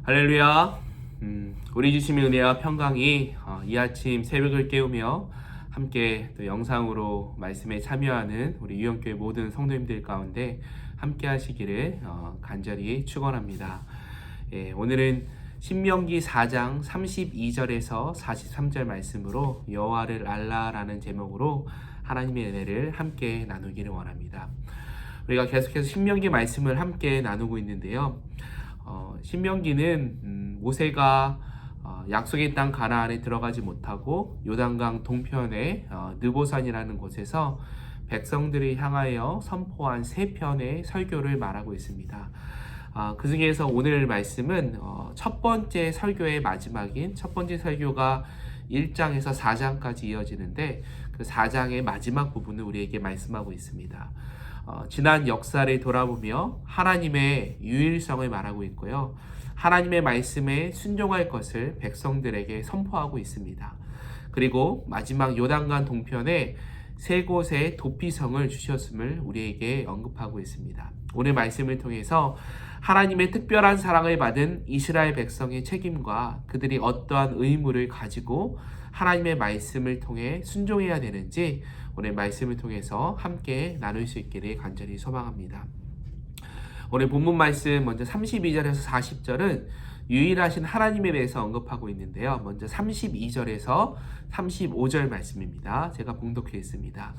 할렐루야. 우리 주심의 은혜와 평강이 이 아침 새벽을 깨우며 함께 또 영상으로 말씀에 참여하는 우리 유영교회 모든 성도님들 가운데 함께 하시기를 간절히 축원합니다. 오늘은 신명기 4장 32절에서 43절 말씀으로 여호와를 알라라는 제목으로 하나님의 은혜를 함께 나누기를 원합니다. 우리가 계속해서 신명기 말씀을 함께 나누고 있는데요. 신명기는 모세가 약속의 땅 가나안에 들어가지 못하고 요단강 동편의 느보산이라는 곳에서 백성들을 향하여 선포한 세 편의 설교를 말하고 있습니다. 그 중에서 오늘 말씀은 첫 번째 설교의 마지막인 첫 번째 설교가 1장에서 4장까지 이어지는데 그 4장의 마지막 부분을 우리에게 말씀하고 있습니다. 지난 역사를 돌아보며 하나님의 유일성을 말하고 있고요. 하나님의 말씀에 순종할 것을 백성들에게 선포하고 있습니다. 그리고 마지막 요단강 동편에 세 곳의 도피성을 주셨음을 우리에게 언급하고 있습니다. 오늘 말씀을 통해서 하나님의 특별한 사랑을 받은 이스라엘 백성의 책임과 그들이 어떠한 의무를 가지고 하나님의 말씀을 통해 순종해야 되는지 오늘 말씀을 통해서 함께 나눌 수 있기를 간절히 소망합니다. 오늘 본문 말씀 먼저 32절에서 40절은 유일하신 하나님에 대해서 언급하고 있는데요. 먼저 32절에서 35절 말씀입니다. 제가 봉독하겠습니다.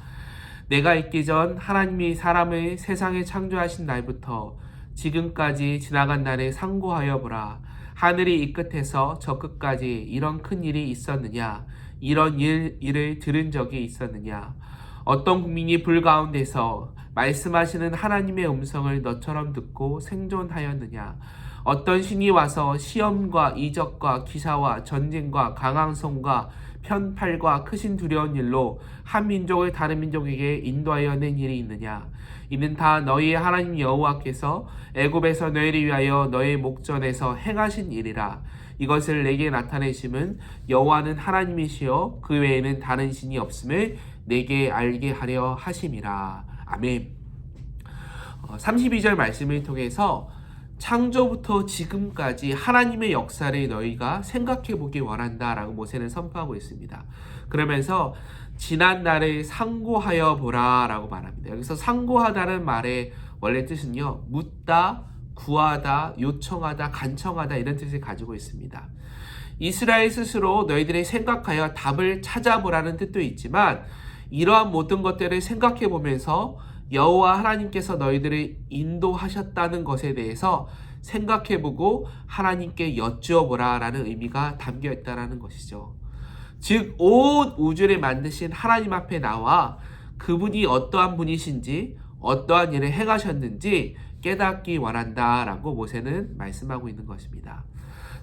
내가 있기 전 하나님이 사람을 세상에 창조하신 날부터 지금까지 지나간 날에 상고하여 보라. 하늘이 이 끝에서 저 끝까지 이런 큰 일이 있었느냐? 이런 일을 들은 적이 있었느냐? 어떤 국민이 불 가운데서 말씀하시는 하나님의 음성을 너처럼 듣고 생존하였느냐? 어떤 신이 와서 시험과 이적과 기사와 전쟁과 강한 손과 편팔과 크신 두려운 일로 한 민족을 다른 민족에게 인도하여 낸 일이 있느냐? 이는 다 너희의 하나님 여호와께서 애굽에서 너희를 위하여 너희 목전에서 행하신 일이라. 이것을 내게 나타내심은 여호와는 하나님이시여 그 외에는 다른 신이 없음을 내게 알게 하려 하심이라. 아멘. 32절 말씀을 통해서 창조부터 지금까지 하나님의 역사를 너희가 생각해 보기 원한다 라고 모세는 선포하고 있습니다. 그러면서 지난 날을 상고하여 보라 라고 말합니다. 여기서 상고하다는 말의 원래 뜻은요, 묻다, 구하다, 요청하다, 간청하다 이런 뜻을 가지고 있습니다. 이스라엘 스스로 너희들이 생각하여 답을 찾아보라는 뜻도 있지만 이러한 모든 것들을 생각해 보면서 여호와 하나님께서 너희들을 인도하셨다는 것에 대해서 생각해보고 하나님께 여쭈어보라 라는 의미가 담겨 있다는 것이죠. 즉 온 우주를 만드신 하나님 앞에 나와 그분이 어떠한 분이신지 어떠한 일을 행하셨는지 깨닫기 원한다 라고 모세는 말씀하고 있는 것입니다.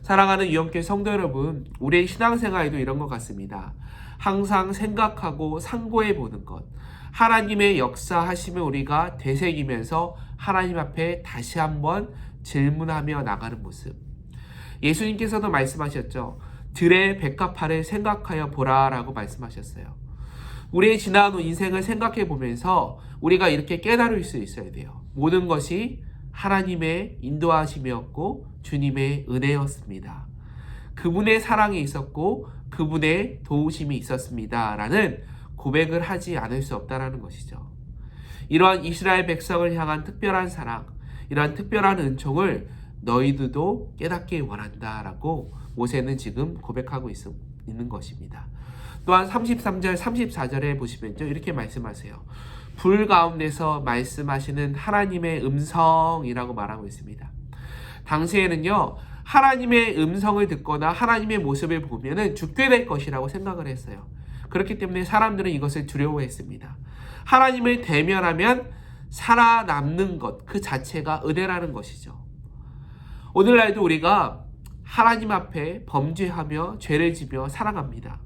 사랑하는 유영교회 성도 여러분, 우리의 신앙생활에도 이런 것 같습니다. 항상 생각하고 상고해 보는 것, 하나님의 역사하심을 우리가 되새기면서 하나님 앞에 다시 한번 질문하며 나가는 모습. 예수님께서도 말씀하셨죠. 들의 백합화를 생각하여 보라 라고 말씀하셨어요. 우리의 지나온 인생을 생각해 보면서 우리가 이렇게 깨달을 수 있어야 돼요. 모든 것이 하나님의 인도하심이었고 주님의 은혜였습니다. 그분의 사랑이 있었고 그분의 도우심이 있었습니다 라는 고백을 하지 않을 수 없다는 것이죠. 이러한 이스라엘 백성을 향한 특별한 사랑, 이러한 특별한 은총을 너희들도 깨닫기 원한다라고 모세는 지금 고백하고 있는 것입니다. 또한 33절, 34절에 보시면요, 이렇게 말씀하세요. 불 가운데서 말씀하시는 하나님의 음성이라고 말하고 있습니다. 당시에는요, 하나님의 음성을 듣거나 하나님의 모습을 보면은 죽게 될 것이라고 생각을 했어요. 그렇기 때문에 사람들은 이것을 두려워했습니다. 하나님을 대면하면 살아남는 것 그 자체가 은혜라는 것이죠. 오늘날도 우리가 하나님 앞에 범죄하며 죄를 지며 살아갑니다.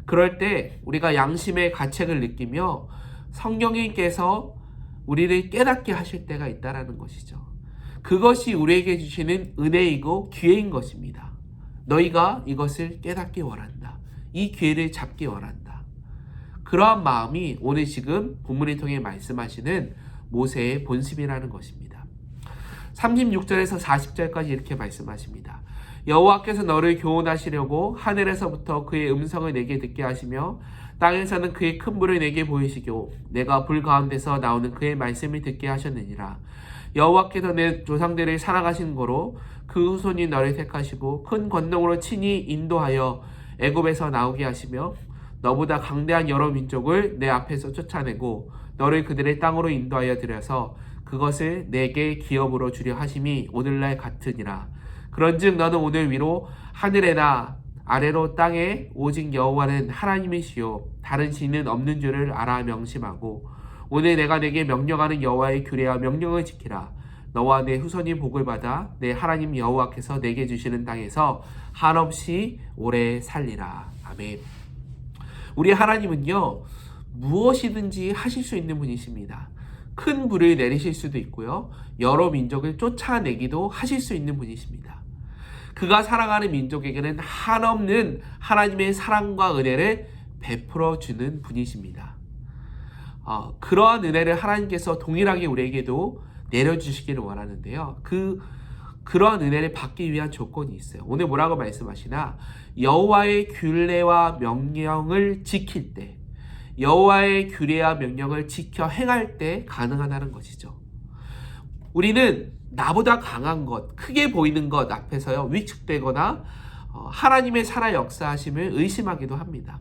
그럴 때 우리가 양심의 가책을 느끼며 성령님께서 우리를 깨닫게 하실 때가 있다는 것이죠. 그것이 우리에게 주시는 은혜이고 기회인 것입니다. 너희가 이것을 깨닫기 원한다. 이 기회를 잡기 원한다. 그러한 마음이 오늘 지금 본문을 통해 말씀하시는 모세의 본심이라는 것입니다. 36절에서 40절까지 이렇게 말씀하십니다. 여호와께서 너를 교훈하시려고 하늘에서부터 그의 음성을 내게 듣게 하시며 땅에서는 그의 큰 불을 내게 보이시고 내가 불 가운데서 나오는 그의 말씀을 듣게 하셨느니라. 여호와께서 내 조상들을 사랑하신 거로 그 후손이 너를 택하시고 큰 권능으로 친히 인도하여 애굽에서 나오게 하시며 너보다 강대한 여러 민족을 내 앞에서 쫓아내고 너를 그들의 땅으로 인도하여 들여서 그것을 내게 기업으로 주려 하심이 오늘날 같으니라. 그런즉 너는 오늘 위로 하늘에나 아래로 땅에 오직 여호와는 하나님이시요 다른 신은 없는 줄을 알아 명심하고 오늘 내가 내게 명령하는 여호와의 규례와 명령을 지키라. 너와 내 후손이 복을 받아 내 하나님 여호와께서 내게 주시는 땅에서 한없이 오래 살리라. 아멘. 우리 하나님은요, 무엇이든지 하실 수 있는 분이십니다. 큰 불을 내리실 수도 있고요, 여러 민족을 쫓아내기도 하실 수 있는 분이십니다. 그가 사랑하는 민족에게는 한없는 하나님의 사랑과 은혜를 베풀어 주는 분이십니다. 그러한 은혜를 하나님께서 동일하게 우리에게도 내려주시기를 원하는데요. 그러한 은혜를 받기 위한 조건이 있어요. 오늘 뭐라고 말씀하시나? 여호와의 규례와 명령을 지킬 때, 여호와의 규례와 명령을 지켜 행할 때 가능하다는 것이죠. 우리는 나보다 강한 것, 크게 보이는 것 앞에서요 위축되거나 하나님의 살아 역사하심을 의심하기도 합니다.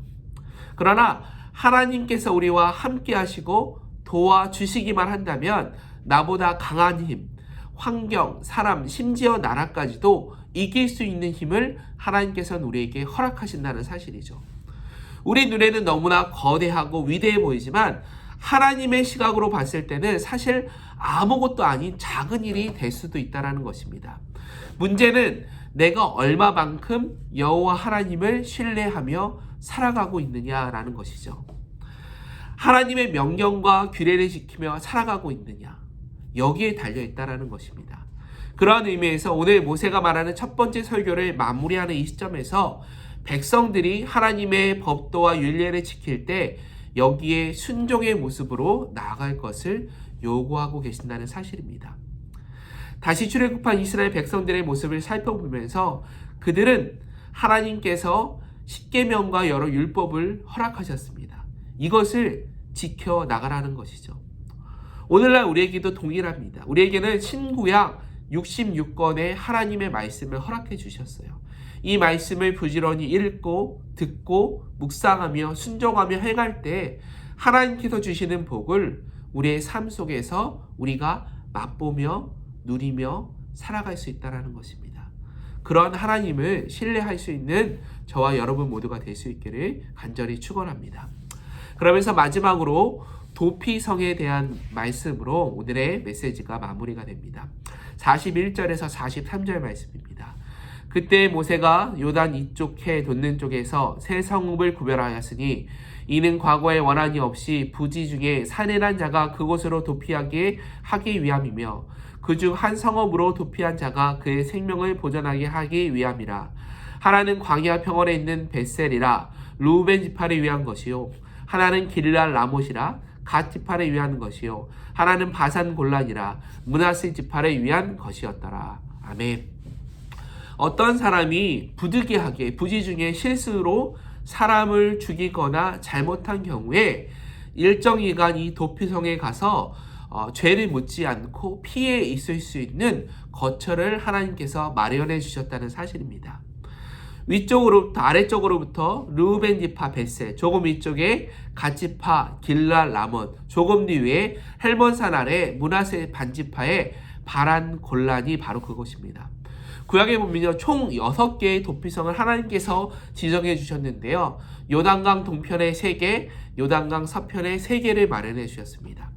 그러나 하나님께서 우리와 함께 하시고 도와주시기만 한다면 나보다 강한 힘, 환경, 사람, 심지어 나라까지도 이길 수 있는 힘을 하나님께서는 우리에게 허락하신다는 사실이죠. 우리 눈에는 너무나 거대하고 위대해 보이지만 하나님의 시각으로 봤을 때는 사실 아무것도 아닌 작은 일이 될 수도 있다는 것입니다. 문제는 내가 얼마만큼 여호와 하나님을 신뢰하며 살아가고 있느냐라는 것이죠. 하나님의 명령과 규례를 지키며 살아가고 있느냐, 여기에 달려있다는 것입니다. 그러한 의미에서 오늘 모세가 말하는 첫 번째 설교를 마무리하는 이 시점에서 백성들이 하나님의 법도와 율례를 지킬 때 여기에 순종의 모습으로 나아갈 것을 요구하고 계신다는 사실입니다. 다시 출애굽한 이스라엘 백성들의 모습을 살펴보면서 그들은 하나님께서 십계명과 여러 율법을 허락하셨습니다. 이것을 지켜 나가라는 것이죠. 오늘날 우리에게도 동일합니다. 우리에게는 신구약 66권의 하나님의 말씀을 허락해 주셨어요. 이 말씀을 부지런히 읽고 듣고 묵상하며 순종하며 행할 때 하나님께서 주시는 복을 우리의 삶 속에서 우리가 맛보며 누리며 살아갈 수 있다는 것입니다. 그런 하나님을 신뢰할 수 있는 저와 여러분 모두가 될 수 있기를 간절히 축원합니다. 그러면서 마지막으로 도피성에 대한 말씀으로 오늘의 메시지가 마무리가 됩니다. 41절에서 43절 말씀입니다. 그때 모세가 요단 이쪽 해 돋는 쪽에서 세 성읍을 구별하였으니 이는 과거에 원한이 없이 부지 중에 산해난 자가 그곳으로 도피하게 하기 위함이며 그중 한 성읍으로 도피한 자가 그의 생명을 보존하게 하기 위함이라. 하나는 광야 평원에 있는 벳셀이라 루벤 지파를 위한 것이요 하나는 길랄 라못이라 갓 지파를 위한 것이요 하나는 바산 골란이라 므낫세 지파를 위한 것이었더라. 아멘. 어떤 사람이 부득이하게 부지 중에 실수로 사람을 죽이거나 잘못한 경우에 일정 기간 이 도피성에 가서 죄를 묻지 않고 피해 있을 수 있는 거처를 하나님께서 마련해 주셨다는 사실입니다. 위쪽으로부터 아래쪽으로부터 르우벤 지파 벳셀, 조금 위쪽에 갓 지파 길랄 라못, 조금 뒤에 헬몬산 아래 므낫세 반지파의 바란 골란이 바로 그것입니다. 구약에 보면요, 총 6개의 도피성을 하나님께서 지정해 주셨는데요, 요단강 동편에 3개, 요단강 서편에 3개를 마련해 주셨습니다.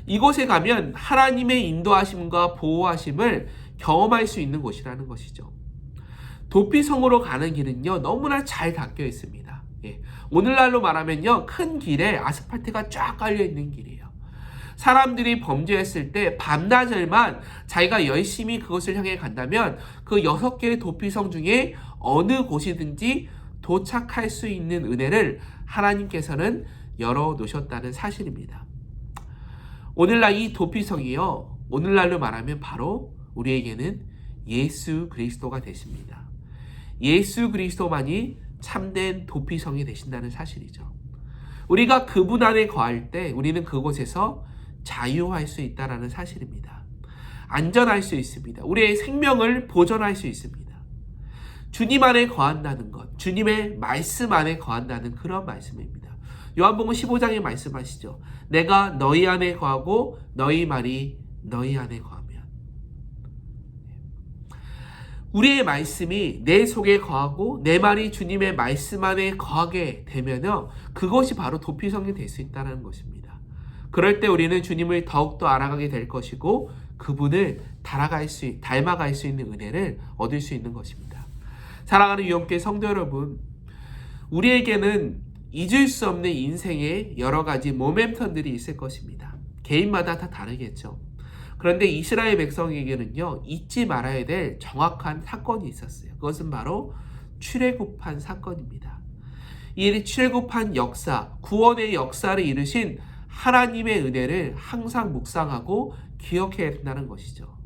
이곳에 가면 하나님의 인도하심과 보호하심을 경험할 수 있는 곳이라는 것이죠. 도피성으로 가는 길은요 너무나 잘 닦여 있습니다. 오늘날로 말하면요 큰 길에 아스팔트가 쫙 깔려 있는 길이에요. 사람들이 범죄했을 때 밤낮을만 자기가 열심히 그것을 향해 간다면 그 6개의 도피성 중에 어느 곳이든지 도착할 수 있는 은혜를 하나님께서는 열어 놓으셨다는 사실입니다. 오늘날 이 도피성이요, 오늘날로 말하면 바로 우리에게는 예수 그리스도가 되십니다. 예수 그리스도만이 참된 도피성이 되신다는 사실이죠. 우리가 그분 안에 거할 때 우리는 그곳에서 자유할 수 있다는 사실입니다. 안전할 수 있습니다. 우리의 생명을 보존할 수 있습니다. 주님 안에 거한다는 것, 주님의 말씀 안에 거한다는 그런 말씀입니다. 요한복음 15장에 말씀하시죠. 내가 너희 안에 거하고 너희 말이 너희 안에 거하면. 우리의 말씀이 내 속에 거하고 내 말이 주님의 말씀 안에 거하게 되면요, 그것이 바로 도피성이 될 수 있다는 것입니다. 그럴 때 우리는 주님을 더욱더 알아가게 될 것이고 그분을 닮아갈 수 있는 은혜를 얻을 수 있는 것입니다. 사랑하는 유영교회 성도 여러분, 우리에게는 잊을 수 없는 인생의 여러 가지 모멘텀들이 있을 것입니다. 개인마다 다 다르겠죠. 그런데 이스라엘 백성에게는요, 잊지 말아야 될 정확한 사건이 있었어요. 그것은 바로 출애굽한 사건입니다. 이 출애굽한 역사, 구원의 역사를 이루신 하나님의 은혜를 항상 묵상하고 기억해야 된다는 것이죠.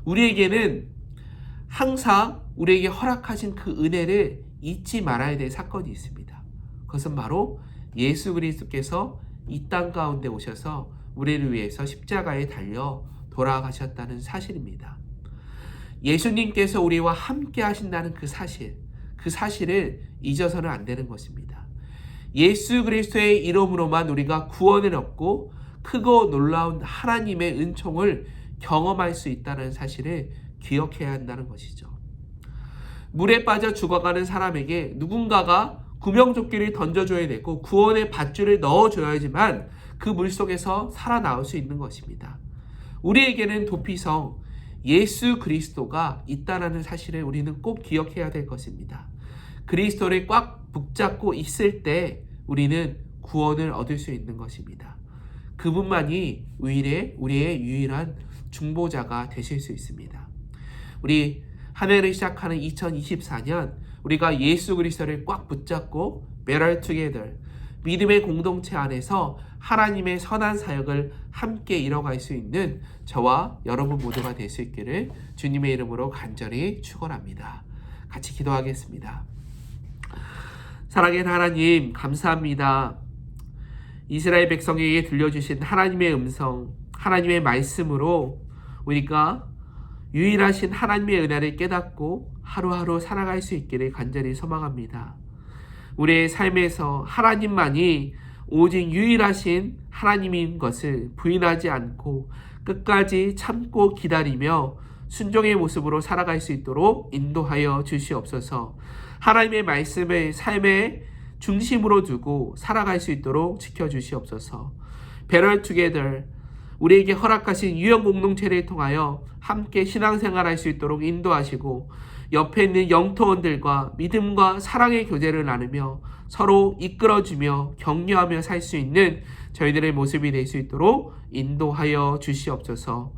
우리에게는 항상 우리에게 허락하신 그 은혜를 잊지 말아야 될 사건이 있습니다. 그것은 바로 예수 그리스도께서 이 땅 가운데 오셔서 우리를 위해서 십자가에 달려 돌아가셨다는 사실입니다. 예수님께서 우리와 함께 하신다는 그 사실을 잊어서는 안 되는 것입니다. 예수 그리스도의 이름으로만 우리가 구원을 얻고 크고 놀라운 하나님의 은총을 경험할 수 있다는 사실을 기억해야 한다는 것이죠. 물에 빠져 죽어가는 사람에게 누군가가 구명조끼를 던져줘야 되고 구원의 밧줄을 넣어줘야지만 그 물속에서 살아나올 수 있는 것입니다. 우리에게는 도피성 예수 그리스도가 있다는 사실을 우리는 꼭 기억해야 될 것입니다. 그리스도를 꽉 붙잡고 있을 때 우리는 구원을 얻을 수 있는 것입니다. 그분만이 우리의 유일한 중보자가 되실 수 있습니다. 우리 한 해를 시작하는 2024년 우리가 예수 그리스도를 꽉 붙잡고 better together 믿음의 공동체 안에서 하나님의 선한 사역을 함께 이뤄갈 수 있는 저와 여러분 모두가 될 수 있기를 주님의 이름으로 간절히 축원합니다. 같이 기도하겠습니다. 사랑하는 하나님, 감사합니다. 이스라엘 백성에게 들려주신 하나님의 음성, 하나님의 말씀으로 우리가 유일하신 하나님의 은혜를 깨닫고 하루하루 살아갈 수 있기를 간절히 소망합니다. 우리의 삶에서 하나님만이 오직 유일하신 하나님인 것을 부인하지 않고 끝까지 참고 기다리며 순종의 모습으로 살아갈 수 있도록 인도하여 주시옵소서. 하나님의 말씀을 삶의 중심으로 두고 살아갈 수 있도록 지켜주시옵소서. better together 우리에게 허락하신 유형 공동체를 통하여 함께 신앙생활할 수 있도록 인도하시고 옆에 있는 영토원들과 믿음과 사랑의 교제를 나누며 서로 이끌어주며 격려하며 살 수 있는 저희들의 모습이 될 수 있도록 인도하여 주시옵소서.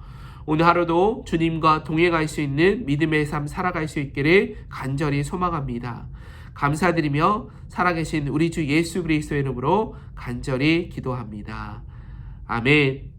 오늘 하루도 주님과 동행할 수 있는 믿음의 삶 살아갈 수 있기를 간절히 소망합니다. 감사드리며 살아계신 우리 주 예수 그리스도의 이름으로 간절히 기도합니다. 아멘.